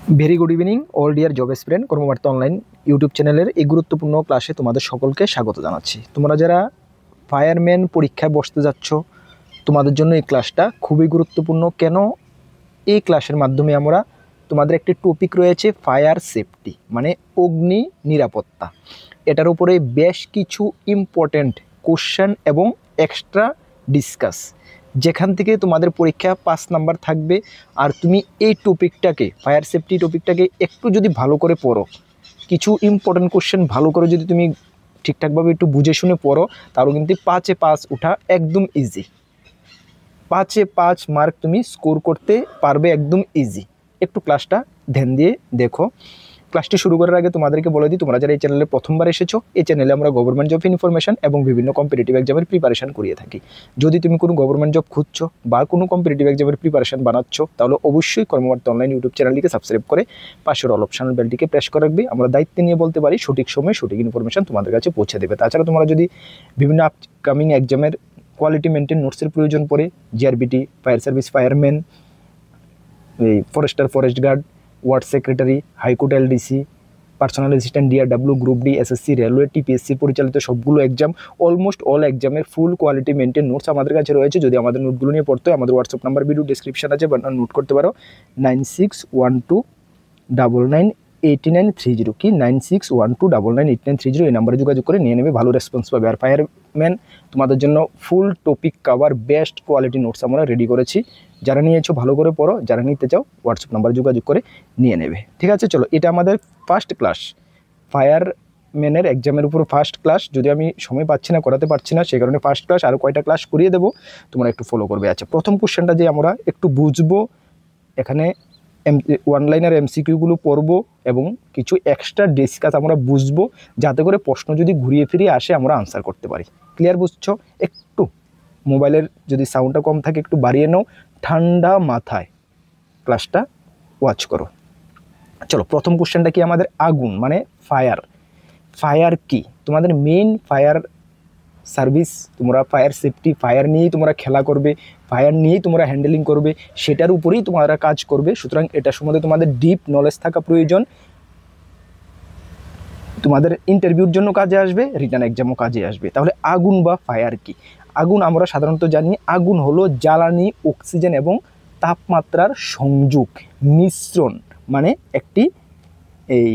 Very good evening all dear job aspirant Karmabarta online YouTube চ্যানেলের এই গুরুত্বপূর্ণ ক্লাসে তোমাদের সকলকে স্বাগত জানাচ্ছি। তোমরা যারা ফায়ারম্যান পরীক্ষায় বসতে যাচ্ছ তোমাদের জন্য এই ক্লাসটা খুবই গুরুত্বপূর্ণ। কেন? এই ক্লাসের মাধ্যমে আমরা তোমাদের একটি টপিক রয়েছে ফায়ার সেফটি মানে অগ্নি নিরাপত্তা, এটার উপরে বেশ কিছু ইম্পর্ট্যান্ট কোশ্চেন এবং এক্সট্রা ডিসকাস, যেখান থেকে তোমাদের পরীক্ষা 5 নাম্বার থাকবে। আর তুমি এই টপিকটাকে ফায়ার সেফটি টপিকটাকে একটু যদি ভালো করে পড়ো, কিছু ইম্পর্টেন্ট কোশ্চেন ভালো করে যদি তুমি ঠিকঠাকভাবে একটু বুঝে শুনে পড়ো, তারও কিন্তু 5-এ 5 ওঠা একদম ইজি। 5-এ 5 মার্ক তুমি স্কোর করতে পারবে একদম ইজি। একটু ক্লাসটা ধ্যান দিয়ে দেখো। ক্লাসটি শুরু করার আগে তোমাদেরকে বলে দিই, তোমরা যারা এই চ্যানেলে প্রথমবার এসেছো, এই চ্যানেলে আমরা গভর্নমেন্ট জব ইনফরমেশন এবং বিভিন্ন কম্পিটিটিভ এক্সামের প্রিপারেশন করিয়ে থাকি। যদি তুমি কোনো গভর্নমেন্ট জব খুঁজছো বা কোনো কম্পিটিটিভ এক্সামের প্রিপারেশন বানাচ্ছো, তাহলে অবশ্যই কর্মবার্তা অনলাইন ইউটিউব চ্যানেলটিকে সাবস্ক্রাইব করে পাশের অল অপশনাল বেলটিকে প্রেস করে রাখবে। আমরা দায়িত্ব নিয়ে বলতে পারি সঠিক সময়ে সঠিক ইনফরমেশন তোমাদের কাছে পৌঁছে দেবে। তাছাড়া তোমরা যদি বিভিন্ন আপকামিং এক্সামের কোয়ালিটি মেনটেন নোটসের প্রয়োজন পড়ে, জিআরবিটি, ফায়ার সার্ভিস ফায়ারম্যান, এই forester forest guard, ward secretary, high court LDC, personal assistant, DRW, group D, SSC, railway, TPSC পরিচালিত সবগুলো এক্সাম, অলমোস্ট অল এক্সামের ফুল কোয়ালিটি মেনটেন নোটস আমাদের কাছে রয়েছে। যদি আমাদের নোটগুলো নিয়ে পড়তে হয়, আমাদের হোয়াটসঅ্যাপ নাম্বার ভিডিও ডিসক্রিপশন আছে, বা নোট করতে পারো 9612998930। কি 9612998930, এই নাম্বারে যোগাযোগ করে নিয়ে নেবে, ভালো রেসপন্স পাবে। আর ফায়ারম্যান তোমাদের জন্য full topic cover best quality notes আমরা রেডি করেছি। যারা নিয়েছো ভালো করে পড়ো, যারা নিতে চাও হোয়াটসঅ্যাপ নাম্বারে যোগাযোগ করে নিয়ে নেবে। ঠিক আছে, চলো, এটা আমাদের ফার্স্ট ক্লাস, ফায়ারম্যানের এক্সামের উপর ফার্স্ট ক্লাস। যদি আমি সময় পাচ্ছি না, করাতে পারছি না, সেই কারণে ফার্স্ট ক্লাস, আরও কয়টা ক্লাস করিয়ে দেবো, তোমরা একটু ফলো করবে। আচ্ছা, প্রথম কোশ্চেনটা যে আমরা একটু বুঝবো, এখানে ওয়ান লাইনার এমসিকিউগুলো পড়বো এবং কিছু এক্সট্রা ডিসকাস আমরা বুঝবো, যাতে করে প্রশ্ন যদি ঘুরিয়ে ফিরিয়ে আসে আমরা আনসার করতে পারি। ক্লিয়ার বুঝছো? একটু মোবাইলের যদি সাউন্ডটা কম থাকে একটু বাড়িয়ে নাও, ঠান্ডা মাথায় ক্লাসটা ওয়াচ করো। চলো, প্রথম কোশ্চেনটা কি আমাদের? আগুন মানে ফায়ার। ফায়ার কি? তোমাদের মেইন ফায়ার সার্ভিস, তোমরা ফায়ার সেফটি, ফায়ার নিয়েই তোমরা খেলা করবে, ফায়ার নিয়েই তোমরা হ্যান্ডেলিং করবে, সেটার উপরেই তোমরা কাজ করবে। সুতরাং এটা সম্বন্ধে তোমাদের ডিপ নলেজ থাকা প্রয়োজন। তোমাদের ইন্টারভিউর জন্য কাজে আসবে, রিটার্ন এক্সামও কাজে আসবে। তাহলে আগুন বা ফায়ার কি? আগুন আমরা সাধারণত জানি, আগুন হলো জ্বালানি, অক্সিজেন এবং তাপমাত্রার সংযোগ, মিশ্রণ, মানে একটি এই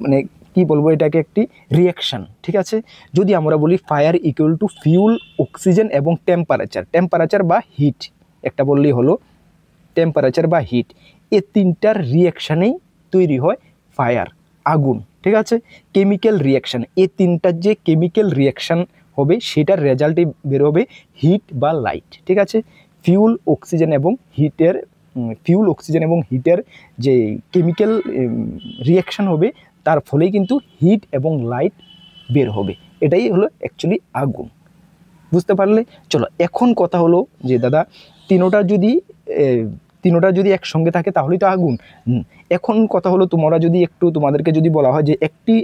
মানে কি বলবো, এটাকে একটি রিয়াকশান। ঠিক আছে, যদি আমরা বলি fire equal to fuel, oxygen এবং টেম্পারেচার বা হিট, একটা বললেই হলো টেম্পারেচার বা হিট, এই তিনটার রিয়াকশানেই তৈরি হয় ফায়ার, আগুন। ঠিক আছে, কেমিক্যাল রিয়াকশান, এই তিনটার যে কেমিক্যাল রিয়াকশান হবে সেটার রেজাল্টে বেরোবে হিট বা লাইট। ঠিক আছে, ফিউল অক্সিজেন এবং হিটের যে কেমিক্যাল রিয়াকশান হবে, তার ফলেই কিন্তু হিট এবং লাইট বের হবে। এটাই হলো অ্যাকচুয়ালি আগুন। বুঝতে পারলে? চলো, এখন কথা হলো যে দাদা তিনোটা যদি একসঙ্গে থাকে তাহলেই তো আগুন। এখন কথা হলো, তোমাদেরকে যদি বলা হয় যে একটি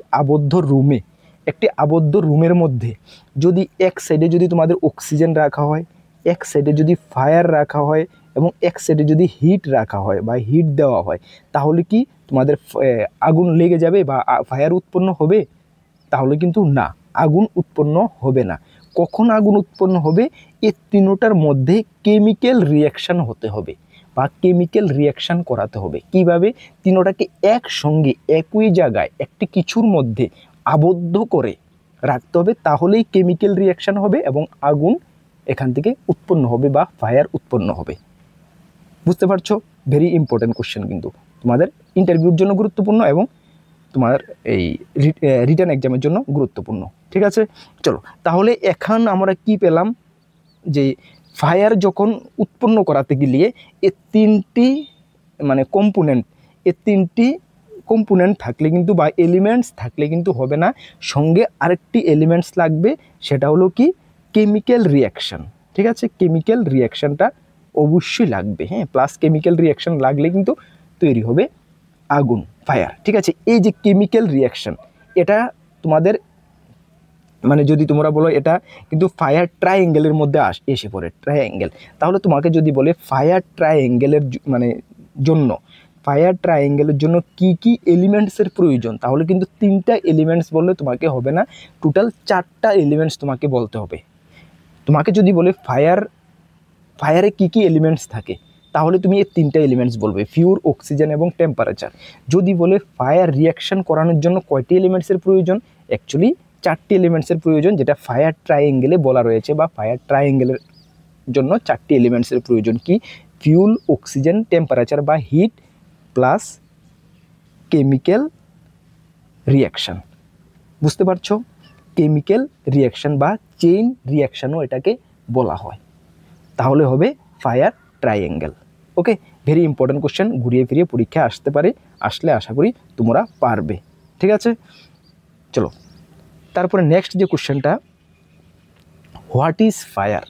আবদ্ধ রুমের মধ্যে যদি এক সাইডে যদি তোমাদের অক্সিজেন রাখা হয়, এক সাইডে যদি ফায়ার রাখা হয় এবং এক সাইডে যদি হিট রাখা হয় বা হিট দেওয়া হয়, তাহলে কি তোমাদের আগুন লেগে যাবে বা ফায়ার উৎপন্ন হবে? তাহলে কিন্তু না, আগুন উৎপন্ন হবে না। কখন আগুন উৎপন্ন হবে? এই তিনোটার মধ্যে কেমিক্যাল রিয়াকশান হতে হবে বা কেমিক্যাল রিয়াকশান করাতে হবে। কিভাবে? তিনোটাকে একসঙ্গে একই জায়গায় একটি কিছুর মধ্যে আবদ্ধ করে রাখতে হবে, তাহলেই কেমিক্যাল রিয়াকশান হবে এবং আগুন এখান থেকে উৎপন্ন হবে বা ফায়ার উৎপন্ন হবে। বুঝতে পারছো? ভেরি ইম্পর্টেন্ট কোশ্চেন, কিন্তু তোমাদের ইন্টারভিউর জন্য গুরুত্বপূর্ণ এবং তোমার এই রিটার্ন এক্সামের জন্য গুরুত্বপূর্ণ। ঠিক আছে, চলো, তাহলে এখন আমরা কি পেলাম যে ফায়ার যখন উৎপন্ন করাতে গেলে এই তিনটি কম্পোনেন্ট থাকলে কিন্তু বা এলিমেন্টস থাকলে কিন্তু হবে না, সঙ্গে আরেকটি এলিমেন্টস লাগবে, সেটা হলো কি? Chemical reaction. ঠিক আছে, কেমিক্যাল রিয়াকশানটা অবশ্যই লাগবে। হ্যাঁ, প্লাস কেমিক্যাল রিয়াকশান লাগলে কিন্তু তৈরি হবে আগুন, ফায়ার। ঠিক আছে, এই যে কেমিক্যাল রিয়াকশান, এটা তোমাদের যদি তোমরা বলো এটা কিন্তু ফায়ার ট্রায়াঙ্গেলের মধ্যে এসে পড়ে, ট্রায়াঙ্গেল। তাহলে তোমাকে যদি বলে ফায়ার ট্রায়াঙ্গেলের জন্য, ফায়ার ট্রায়াঙ্গেলের জন্য কি কি এলিমেন্টসের প্রয়োজন, তাহলে কিন্তু 3টা এলিমেন্টস বললে তোমাকে হবে না, টোটাল 4টা এলিমেন্টস তোমাকে বলতে হবে। তোমাকে যদি বলে ফায়ারে কি কি এলিমেন্টস থাকে, তাহলে তুমি এই 3টা এলিমেন্টস বলবে, ফিউর, অক্সিজেন এবং টেম্পারেচার। যদি বলে ফায়ার রিয়াকশন করানোর জন্য কয়টি এলিমেন্টসের প্রয়োজন, অ্যাকচুয়ালি 4টি এলিমেন্টসের প্রয়োজন, যেটা ফায়ার ট্রায়াঙ্গেলে বলা রয়েছে, বা ফায়ার ট্রায়াঙ্গেলের জন্য 4টি এলিমেন্টসের প্রয়োজন। কি? ফিউল, অক্সিজেন, টেম্পারেচার বা হিট প্লাস কেমিক্যাল রিয়াকশান। বুঝতে পারছো? কেমিক্যাল রিয়াকশান বা চেইন রিয়াকশানও এটাকে বলা হয়। তাহলে হবে ফায়ার ট্রায়াঙ্গেল। ওকে, ভেরি ইম্পর্টেন্ট কোশ্চেন, ঘুরিয়ে ফিরিয়ে পরীক্ষা আসতে পারে, আসলে আশা করি তোমরা পারবে। ঠিক আছে, চলো তারপরে নেক্সট যে কোশ্চেনটা, হোয়াট ইজ ফায়ার?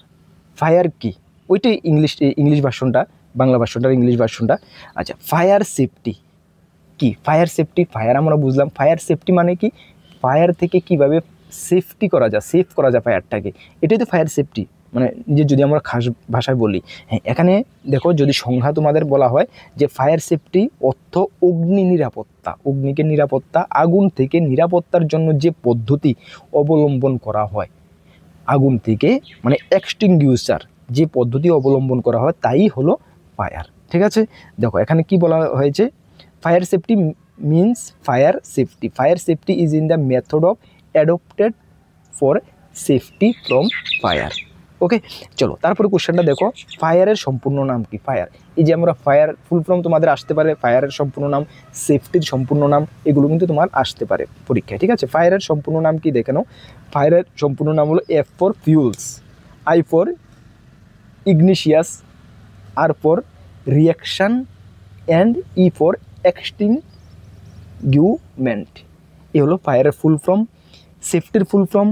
ফায়ার কি? ওইটাই ইংলিশ ভার্সনটা, বাংলা ভার্সনটার ইংলিশ ভার্সনটা। আচ্ছা, ফায়ার সেফটি কি? ফায়ার সেফটি, ফায়ার আমরা বুঝলাম। ফায়ার সেফটি মানে কি? ফায়ার থেকে কিভাবে সেফটি করা যায়, সেফ করা যায় ফায়ারটাকে, এটাই তো ফায়ার সেফটি। মানে যে যদি আমরা খাস ভাষায় বলি, হ্যাঁ, এখানে দেখো যদি সংজ্ঞা তোমাদের বলা হয় যে ফায়ার সেফটি অর্থ অগ্নি নিরাপত্তা, অগ্নিকে নিরাপত্তা, আগুন থেকে নিরাপত্তার জন্য যে পদ্ধতি অবলম্বন করা হয়, আগুন থেকে মানে এক্সটিংগুইশার যে পদ্ধতি অবলম্বন করা হয় তাই হলো ফায়ার। ঠিক আছে, দেখো এখানে কি বলা হয়েছে, fire safety means fire safety, fire safety is in the method of adopted for safety from fire. Okay, চলো তারপরে কোশ্চেনটা দেখো, ফায়ারের সম্পূর্ণ নাম কি? ফায়ার, এই যে আমরা ফায়ার ফুল ফর্ম তোমাদের আসতে পারে, ফায়ারের সম্পূর্ণ নাম, সেফটির সম্পূর্ণ নাম, এগুলো কিন্তু তোমার আসতে পারে পরীক্ষায়। ঠিক আছে, ফায়ারের সম্পূর্ণ নাম কি দেখে নাও। ফায়ারের সম্পূর্ণ নাম হলো F for fuels, I for ignitious, R for reaction and E for extinguishment. এ হলো ফায়ারের ফুল ফর্ম। সেফটির full form,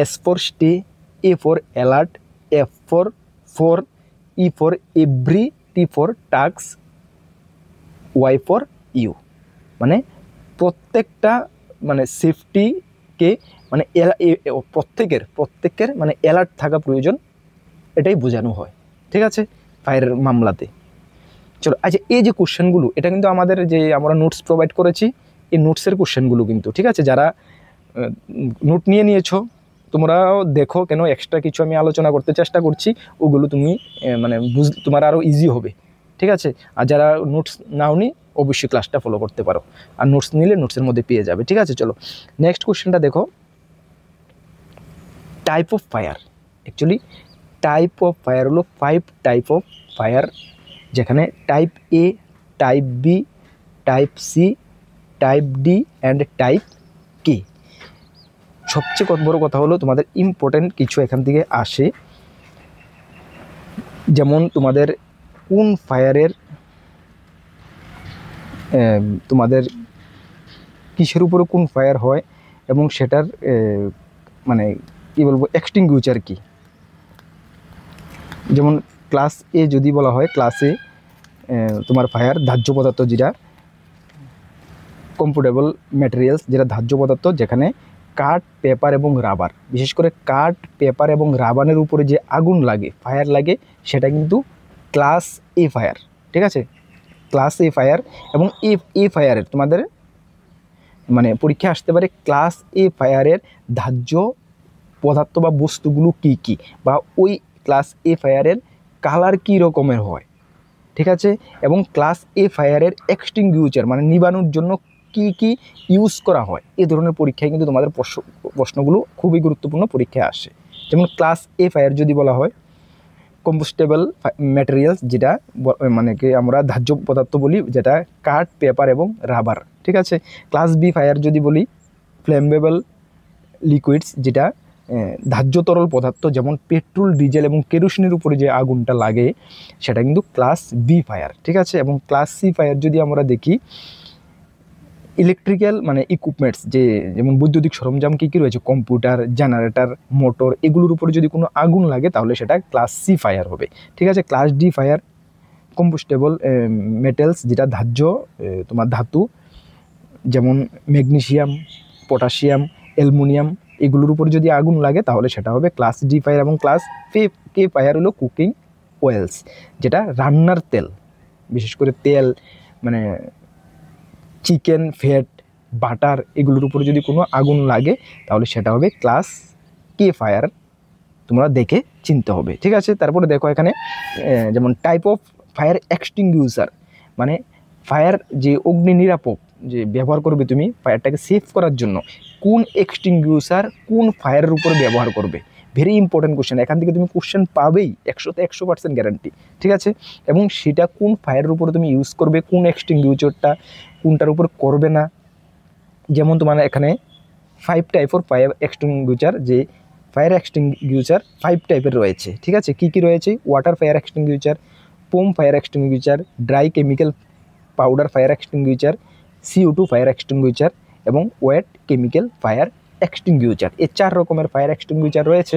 S for stay, A for alert, F for E for every, T for task, Y for you. মানে প্রত্যেকটা মানে সেফটিকে মানে প্রত্যেকের মানে অ্যালার্ট থাকা প্রয়োজন, এটাই বোঝানো হয়। ঠিক আছে, ফায়ারের মামলাতে। চলো, আচ্ছা এই যে কোশ্চেনগুলো, এটা কিন্তু আমাদের যে আমরা নোটস প্রোভাইড করেছি, এই নোটসের কোশ্চেনগুলো কিন্তু, ঠিক আছে, যারা নোট নিয়েছো তোমরাও দেখো, কেন এক্সট্রা কিছু আমি আলোচনা করতে চেষ্টা করছি, ওগুলো তুমি মানে তোমার আরও ইজি হবে। ঠিক আছে, আর যারা নোটস নাওনি অবশ্যই ক্লাসটা ফলো করতে পারো, আর নোটস নিলে নোটসের মধ্যে পেয়ে যাবে। ঠিক আছে, চলো নেক্সট কোশ্চেনটা দেখো, type of fire. Actually type of fire হলো 5 টাইপ অফ ফায়ার, যেখানে type A, type B, type C, type D and type K. সবচেয়ে বড় কথা হলো তোমাদের ইম্পর্টেন্ট কিছু এখান থেকে আসে, যেমন তোমাদের কোন ফায়ারের তোমাদের কিসের উপরে কোন ফায়ার হয়, এবং সেটার মানে কি বলবো এক্সটিংগুইশার কি। যেমন ক্লাস এ যদি বলা হয়, ক্লাসে তোমার ফায়ার ধার্য পদার্থ, যেটা কম্পোর্টেবল ম্যাটেরিয়ালস, যেটা ধার্য পদার্থ, যেখানে কাঠ, পেপার এবং রাবার, বিশেষ করে কাঠ, পেপার এবং রাবারের উপরে যে আগুন লাগে, ফায়ার লাগে, সেটা কিন্তু ক্লাস এ ফায়ার। ঠিক আছে, ক্লাস এ ফায়ার। এবং এ ফায়ারের তোমাদের মানে পরীক্ষা আসতে পারে ক্লাস এ ফায়ারের ধার্য পদার্থ বা বস্তুগুলো কি কি, বা ওই ক্লাস এ ফায়ারের কালার কী রকমের হয়। ঠিক আছে, এবং ক্লাস এ ফায়ারের এক্সটিংগুইশার মানে নিবানোর জন্য কি কি ইউজ করা হয়। এই ধরনের পরীক্ষায় কিন্তু তোমাদের প্রশ্নগুলো খুবই গুরুত্বপূর্ণ পরীক্ষায় আসে। যেমন ক্লাস এ ফায়ার যদি বলা হয়, কম্পোস্টেবল ম্যাটেরিয়ালস, যেটা মানে কি আমরা ধার্য পদার্থ বলি, যেটা কাঠ, পেপার এবং রাবার। ঠিক আছে, ক্লাস বি ফায়ার যদি বলি, ফ্লেমেবল লিকুইডস, যেটা ধার্য তরল পদার্থ, যেমন পেট্রোল, ডিজেল এবং কেরোসিনের উপরে যে আগুনটা লাগে, সেটা কিন্তু ক্লাস বি ফায়ার। ঠিক আছে, এবং ক্লাস সি ফায়ার যদি আমরা দেখি, ইলেকট্রিক্যাল মানে ইকুইপমেন্টস, যেমন বৈদ্যুতিক সরঞ্জাম কী কী রয়েছে, কম্পিউটার, জেনারেটর, মোটর, এগুলোর উপরে যদি কোনো আগুন লাগে, তাহলে সেটা ক্লাস সি ফায়ার হবে। ঠিক আছে, class D fire, compostable metals, যেটা ধার্য তোমার ধাতু, যেমন ম্যাগনেসিয়াম, পটাশিয়াম, অ্যালুমিনিয়াম, এগুলোর উপর যদি আগুন লাগে, তাহলে সেটা হবে ক্লাস ডি ফায়ার। এবং ক্লাস কে ফায়ার হলো কুকিং অয়েলস, যেটা রান্নার তেল, বিশেষ করে তেল মানে চিকেন, ফ্যাট, বাটার এগুলোর উপরে যদি কোনো আগুন লাগে তাহলে সেটা হবে ক্লাস কে ফায়ার, তোমরা দেখে চিনতে হবে। ঠিক আছে, তারপরে দেখো এখানে যেমন টাইপ অফ ফায়ার এক্সটিংগুইশার, মানে ফায়ার যে অগ্নি নিরাপক যে ব্যবহার করবে তুমি ফায়ারটাকে সেভ করার জন্য, কোন এক্সটিংগুইশার কোন ফায়ারের উপরে ব্যবহার করবে। ভেরি ইম্পর্টেন্ট কোশ্চেন, এখান থেকে তুমি কোশ্চেন পাবেই 100তে 100% গ্যারান্টি। ঠিক আছে, এবং সেটা কোন ফায়ারের উপরে তুমি ইউজ করবে, কোন এক্সটিংগুইশারটা কোনটার উপর করবে না। যেমন তোমার এখানে 5 টাইপ অফ ফায়ার এক্সটিংগুইশার, যে ফায়ার এক্সটিংগুইশার 5 টাইপের রয়েছে। ঠিক আছে, কী কী রয়েছে? Water fire extinguisher, poem fire extinguisher, dry chemical powder fire extinguisher, CO2 fire extinguisher এবং ওয়েট কেমিক্যাল ফায়ার এক্সটিংগুইশার। এই 4 রকমের ফায়ার এক্সটিংগুইশার রয়েছে।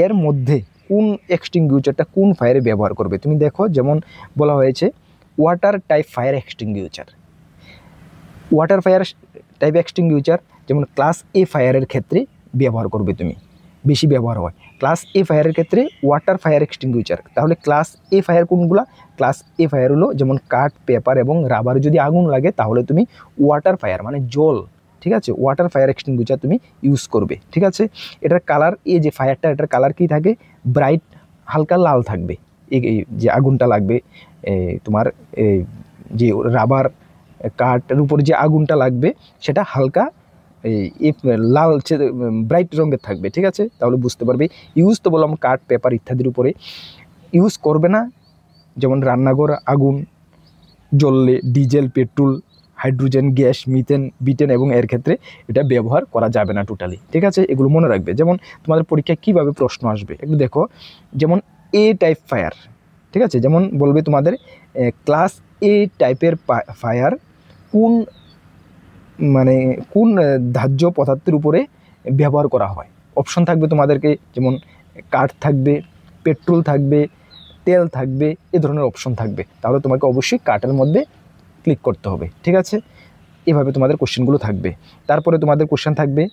এর মধ্যে কোন এক্সটিংগুইশারটা কোন ফায়ারে ব্যবহার করবে তুমি দেখো। যেমন বলা হয়েছে water type fire extinguisher, water fire type extinguisher যেমন ক্লাস এ ফায়ারের ক্ষেত্রে ব্যবহার করবে তুমি, বেশি ব্যবহার হয় ক্লাস এ ফায়ারের ক্ষেত্রে ওয়াটার ফায়ার এক্সটিংগুইশার। তাহলে ক্লাস এ ফায়ার কোনগুলা? ক্লাস এ ফায়ার হলো যেমন কাঠ, পেপার এবং রাবার যদি আগুন লাগে তাহলে তুমি ওয়াটার ফায়ার মানে জল, ঠিক আছে, ওয়াটার ফায়ার এক্সটিংগুইশার তুমি ইউজ করবে। ঠিক আছে, এটার কালার, এই যে ফায়ারটা এটার কালার কী থাকে? ব্রাইট হালকা লাল থাকবে। এই যে আগুনটা লাগবে তোমার যে রাবার কাঠের উপর যে আগুনটা লাগবে সেটা হালকা এই লাল ব্রাইট রঙের থাকবে। ঠিক আছে, তাহলে বুঝতে পারবে। ইউজ তো বললাম কাঠ, পেপার ইত্যাদির উপরে ইউজ করবে না। যেমন রান্নাঘর আগুন জ্বললে diesel, petrol, hydrogen gas, methane, butane এবং এর ক্ষেত্রে এটা ব্যবহার করা যাবে না টোটালি। ঠিক আছে, এগুলো মনে রাখবে। যেমন তোমাদের পরীক্ষায় কীভাবে প্রশ্ন আসবে একটু দেখো। যেমন এ টাইপ ফায়ার, ঠিক আছে, যেমন বলবে তোমাদের ক্লাস এ টাইপের ফায়ার কোন মানে কোন ধার্য পদার্থের উপরে ব্যবহার করা হয়। অপশন থাকবে তোমাদেরকে, যেমন কাঠ থাকবে, পেট্রোল থাকবে, তেল থাকবে, এ ধরনের অপশন থাকবে। তাহলে তোমাকে অবশ্যই কাঠের মধ্যে ক্লিক করতে হবে। ঠিক আছে, এভাবে তোমাদের কোশ্চেনগুলো থাকবে। তারপরে তোমাদের কোশ্চেন থাকবে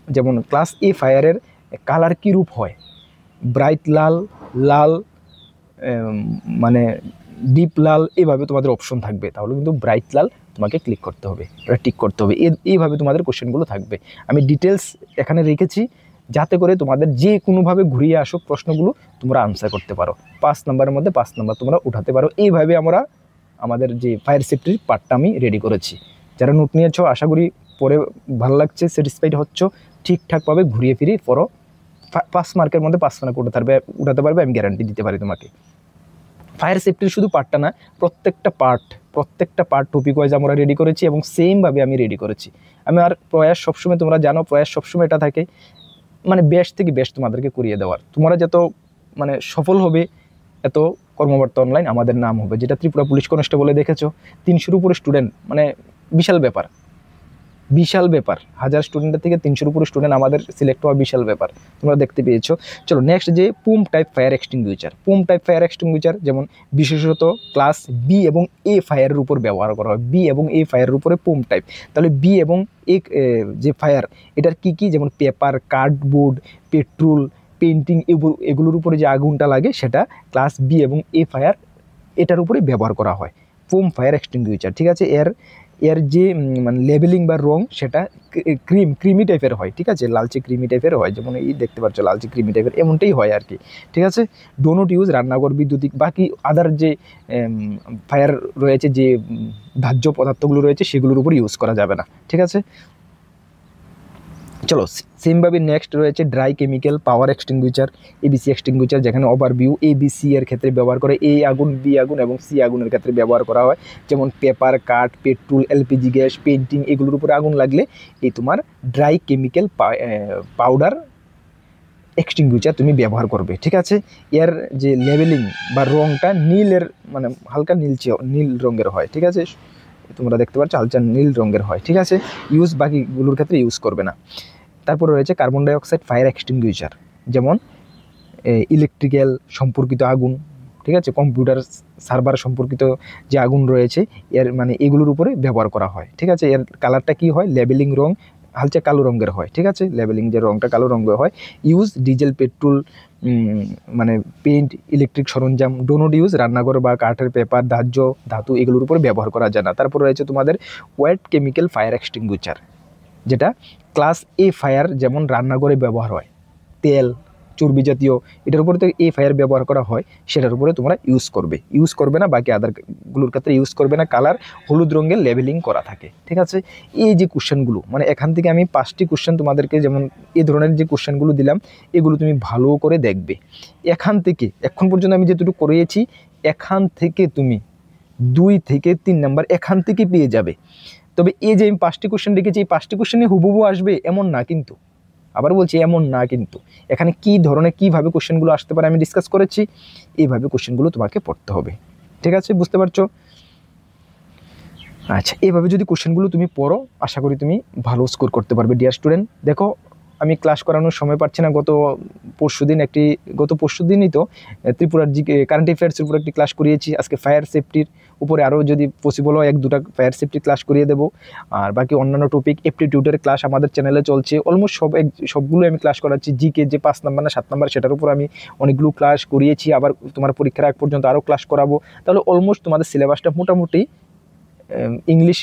যেমন ক্লাস এ ফায়ারের কালার কী রূপ হয়? ব্রাইট লাল, লাল, মানে ডিপ লাল, এভাবে তোমাদের অপশন থাকবে। তাহলে কিন্তু ব্রাইট লাল তোমাকে ক্লিক করতে হবে, এটা টিক করতে হবে। এইভাবে তোমাদের কোশ্চেনগুলো থাকবে। আমি ডিটেলস এখানে রেখেছি যাতে করে তোমাদের যে কোনোভাবে ঘুরিয়ে আসুক প্রশ্নগুলো তোমরা আনসার করতে পারো। 5 নম্বরের মধ্যে 5 নম্বর তোমরা উঠাতে পারো। এইভাবে আমরা আমাদের যে ফায়ার সেফটির পার্টটা আমি রেডি করেছি। যারা নোট নিয়েছো আশা করি পরে ভালো লাগছে, স্যাটিসফাইড হচ্ছ, ঠিকঠাকভাবে ঘুরিয়ে ফিরিয়ে পড়ো। 5 মার্কের মধ্যে 5 মার্ক উঠাতে পারবে, আমি গ্যারান্টি দিতে পারি তোমাকে। ফায়ার সেফটির শুধু পার্টটা না, প্রত্যেকটা পার্ট টপিক ওয়াইজ আমরা রেডি করেছি এবং সেমভাবে আমি রেডি করেছি। আমি আর প্রয়াস সবসময়, তোমরা জানো প্রয়াস সবসময় এটা থাকে মানে বেস্ট থেকে বেস্ট তোমাদেরকে করিয়ে দেওয়ার। তোমরা যত মানে সফল হবে এত কর্মবর্তা অনলাইন আমাদের নাম হবে। যেটা ত্রিপুরা পুলিশ কনস্টেবলে দেখেছো 300-র উপরে স্টুডেন্ট, মানে বিশাল ব্যাপার। 1000 স্টুডেন্টের থেকে 300-র উপরে স্টুডেন্ট আমাদের সিলেক্ট হওয়া বিশাল ব্যাপার, তোমরা দেখতে পেয়েছো। চলো নেক্সট, যে foam type fire extinguisher. Foam type fire extinguisher যেমন বিশেষত ক্লাস বি এবং এ ফায়ারের উপর ব্যবহার করা হয়। বি এবং এ ফায়ারের উপরে পুম টাইপ। তাহলে বি এবং এ যে ফায়ার, এটার কি কি? যেমন পেপার, কার্ডবোর্ড, পেট্রোল, পেন্টিং, এগুলোর উপরে যে আগুনটা লাগে সেটা ক্লাস বি এবং এ ফায়ার এটার উপরে ব্যবহার করা হয়, পুম ফায়ার এক্সটিংগুইশার। ঠিক আছে, এর যে মানে লেবেলিং বা রং সেটা ক্রিমি টাইপের হয়। ঠিক আছে, লালচে ক্রিমি টাইপের হয়, যেমন এই দেখতে পাচ্ছ লালচে ক্রিমি টাইপের, এমনটাই হয় আর কি। ঠিক আছে, ডো নট ইউজ রান্নাঘর, বিদ্যুতিক, বাকি আদার যে ফায়ার রয়েছে, যে ধার্য পদার্থগুলো রয়েছে সেগুলোর উপর ইউজ করা যাবে না। ঠিক আছে, চলো সেমভাবে নেক্সট রয়েছে ড্রাই কেমিক্যাল পাওয়ার এক্সটিংগুইশার, এবিসি এক্সটিংগুইশার, যেখানে ওভারভিউ এবিসি এর ক্ষেত্রে ব্যবহার করে, এ আগুন, বি আগুন এবং সি আগুনের ক্ষেত্রে ব্যবহার করা হয়। যেমন পেপার, কাঠ, পেট্রোল, এলপিজি গ্যাস, পেন্টিং, এগুলোর উপরে আগুন লাগলে এই তোমার ড্রাই কেমিক্যাল পাউডার এক্সটিংগুইশার তুমি ব্যবহার করবে। ঠিক আছে, এর যে লেবেলিং বা রংটা নীলের মানে হালকা নীল রঙের হয়। ঠিক আছে, তোমরা দেখতে পাচ্ছ হালকা নীল রঙের হয়। ঠিক আছে, ইউজ বাকিগুলোর ক্ষেত্রে ইউজ করবে না। তারপরে রয়েছে কার্বন ডাইঅক্সাইড ফায়ার এক্সটিংগুইশার, যেমন ইলেকট্রিক্যাল সম্পর্কিত আগুন, ঠিক আছে, কম্পিউটার সার্ভার সম্পর্কিত যে আগুন রয়েছে এর মানে এগুলোর উপরে ব্যবহার করা হয়। ঠিক আছে, এর কালারটা কি হয়? লেবেলিং রং হালকা কালো রঙের হয়, ঠিক আছে, লেবেলিং যে রঙটা কালো রঙের হয়। ইউজ ডিজেল, পেট্রোল, মানে পেইন্ট, ইলেকট্রিক সরঞ্জাম, ডো নট ইউজ রান্নাঘর বা কাঠের পেপার, দাহ্য ধাতু এগুলোর উপরে ব্যবহার করা যায় না। তারপর রয়েছে তোমাদের ওয়েট কেমিক্যাল ফায়ার এক্সটিংগুইশার, যেটা ক্লাস এ ফায়ার যেমন রান্নাঘরে ব্যবহার হয়, তেল, চর্বি জাতীয়, এটার উপরে তো এ ফায়ার ব্যবহার করা হয়, সেটার উপরে তোমরা ইউজ করবে না, বাকি আদারগুলোর ক্ষেত্রে ইউজ করবে না। কালার হলুদ রঙের লেবেলিং করা থাকে, ঠিক আছে। এই যে কোশ্চেনগুলো, মানে এখান থেকে আমি 5টি কোশ্চেন তোমাদেরকে, যেমন এই ধরনের যে কোশ্চেনগুলো দিলাম, এগুলো তুমি ভালো করে দেখবে। এখান থেকে এখন পর্যন্ত আমি যেটুকু করিয়েছি, এখান থেকে তুমি 2 থেকে 3 নাম্বার এখান থেকে পেয়ে যাবে। তবে এই যে আমি 5টি কোশ্চেন রেখেছি, এই 5টি কোশ্চেনে হুবহু আসবে এমন না কিন্তু, আবার বলছি এমন না কিন্তু। এখানে কী ধরনের কীভাবে কোশ্চেনগুলো আসতে পারে আমি ডিসকাস করেছি, এইভাবে কোশ্চেনগুলো তোমাকে পড়তে হবে, ঠিক আছে, বুঝতে পারছো? আচ্ছা, এইভাবে যদি কোশ্চেনগুলো তুমি পড়ো, আশা করি তুমি ভালো স্কোর করতে পারবে ডিয়ার স্টুডেন্ট। দেখো, আমি ক্লাস করানোর সময় পাচ্ছি না। গত পরশু দিনই তো ত্রিপুরার কারেন্ট অ্যাফেয়ার্সের উপর একটি ক্লাস করিয়েছি। আজকে ফায়ার সেফটির উপরে আরও যদি পসিবল হয় 1-2টা ফায়ার সেফটি ক্লাস করিয়ে দেবো। আর বাকি অন্যান্য টপিক, এপ্টিটিউডের ক্লাস আমাদের চ্যানেলে চলছে। অলমোস্ট সবগুলো আমি ক্লাস করাচ্ছি। জিকে যে 5 নাম্বার না 7 নাম্বার, সেটার উপর আমি অনেকগুলো ক্লাস করিয়েছি। আবার তোমার পরীক্ষার আগ পর্যন্ত আরও ক্লাস করাবো। তাহলে অলমোস্ট তোমাদের সিলেবাসটা মোটামুটি, ইংলিশ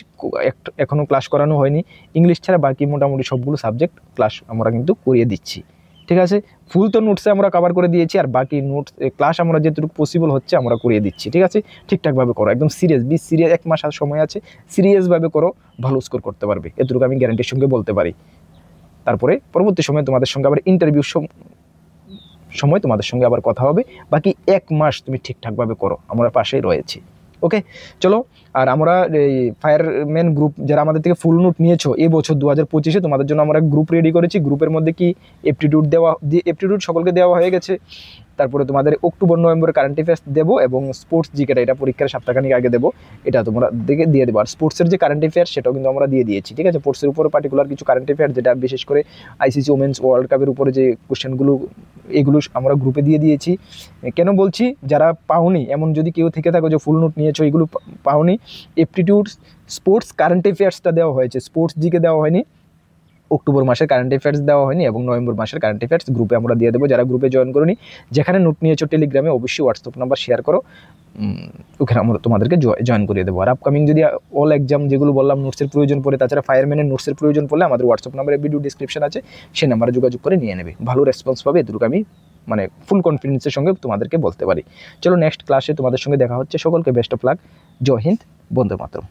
এখনও ক্লাস করানো হয়নি, ইংলিশ ছাড়া বাকি মোটামুটি সবগুলো সাবজেক্ট ক্লাস আমরা কিন্তু করিয়ে দিচ্ছি, ঠিক আছে। ফুল তো নোটসে আমরা কভার করে দিয়েছি, আর বাকি নোটস ক্লাস আমরা যেটুকু পসিবল হচ্ছে আমরা করিয়ে দিচ্ছি, ঠিক আছে। ঠিকঠাকভাবে করো, একদম সিরিয়াস, সিরিয়াস, 1 মাস আর সময় আছে, সিরিয়াসভাবে করো, ভালো স্কোর করতে পারবে, এটুকু আমি গ্যারান্টির সঙ্গে বলতে পারি। তারপরে পরবর্তী সময় তোমাদের সঙ্গে আবার ইন্টারভিউর সময় তোমাদের সঙ্গে আবার কথা হবে। বাকি 1 মাস তুমি ঠিকঠাকভাবে করো, আমরা পাশেই রয়েছি, ওকে। চলো, আর আমরা এই ফায়ারম্যান গ্রুপ যারা আমাদের থেকে ফুল নোট নিয়েছো এই বছর 2025-এ, তোমাদের জন্য আমরা গ্রুপ রেডি করেছি। গ্রুপের মধ্যে কি এপ্টিটিউড সকলকে দেওয়া হয়ে গেছে। তারপরে তোমাদের অক্টোবর-নভেম্বরে কারেন্ট অ্যাফেয়ার্স দেবো, এবং স্পোর্টস জিকেটা, এটা পরীক্ষার সপ্তাহখানিক আগে দেবো, এটা তোমরা দিয়ে দেবো। আর স্পোর্টসের যে কারেন্ট অ্যাফেয়ার্স সেটাও কিন্তু আমরা দিয়ে দিয়েছি, ঠিক আছে। স্পোর্টসের উপরে পার্টিকুলার কিছু কারেন্ট অ্যাফেয়ার্স, যেটা বিশেষ করে আইসিসি ওমেন্স ওয়ার্ল্ড কাপের উপরে যে কোশ্চেনগুলো, এগুলো আমরা গ্রুপে দিয়ে দিয়েছি। কেন বলছি, যারা পাওনি, এমন যদি কেউ থেকে থাকো যে ফুল নোট নিয়েছো, এগুলো পাওনি, এপ্টিটিউড, স্পোর্টস কারেন্ট অ্যাফেয়ার্সটা দেওয়া হয়েছে, স্পোর্টস জিকে দেওয়া হয়নি, অক্টোবর মাসের কারেন্ট অ্যাফেয়ার্স দেওয়া হয়নি, এবং নভেম্বর মাসের কারেন্ট অ্যাফেয়ার্স গ্রুপে আমরা দিয়ে দেবো। যারা গ্রুপে জয়েন করোনি, যেখানে নোট নিয়েছো টেলিগ্রামে, অবশ্যই হোয়াটসঅ্যাপ নাম্বার শেয়ার করো, ওখানে আমরা তোমাদেরকে জয়েন করিয়ে দেবো। আর আপকামিং যদি অল এক্সাম যেগুলো বললাম নোটসের প্রয়োজন পড়ে, তাছাড়া ফায়ারম্যানের নোটসের প্রয়োজন পড়লে আমাদের হোয়াটসঅ্যাপ নাম্বারে ভিডিও ডিসক্রিপশন আছে, সেই নাম্বারে যোগাযোগ করে নিয়ে নেবে, ভালো রেসপন্স পাবে, এটুকু আমি মানে ফুল কনফিডেন্সের সঙ্গে তোমাদেরকে বলতে পারি। চলো, নেক্সট ক্লাসে তোমাদের সঙ্গে দেখা হচ্ছে। সকলকে বেস্ট অফ লাক। জয় হিন্দ, বন্দে মাতরম।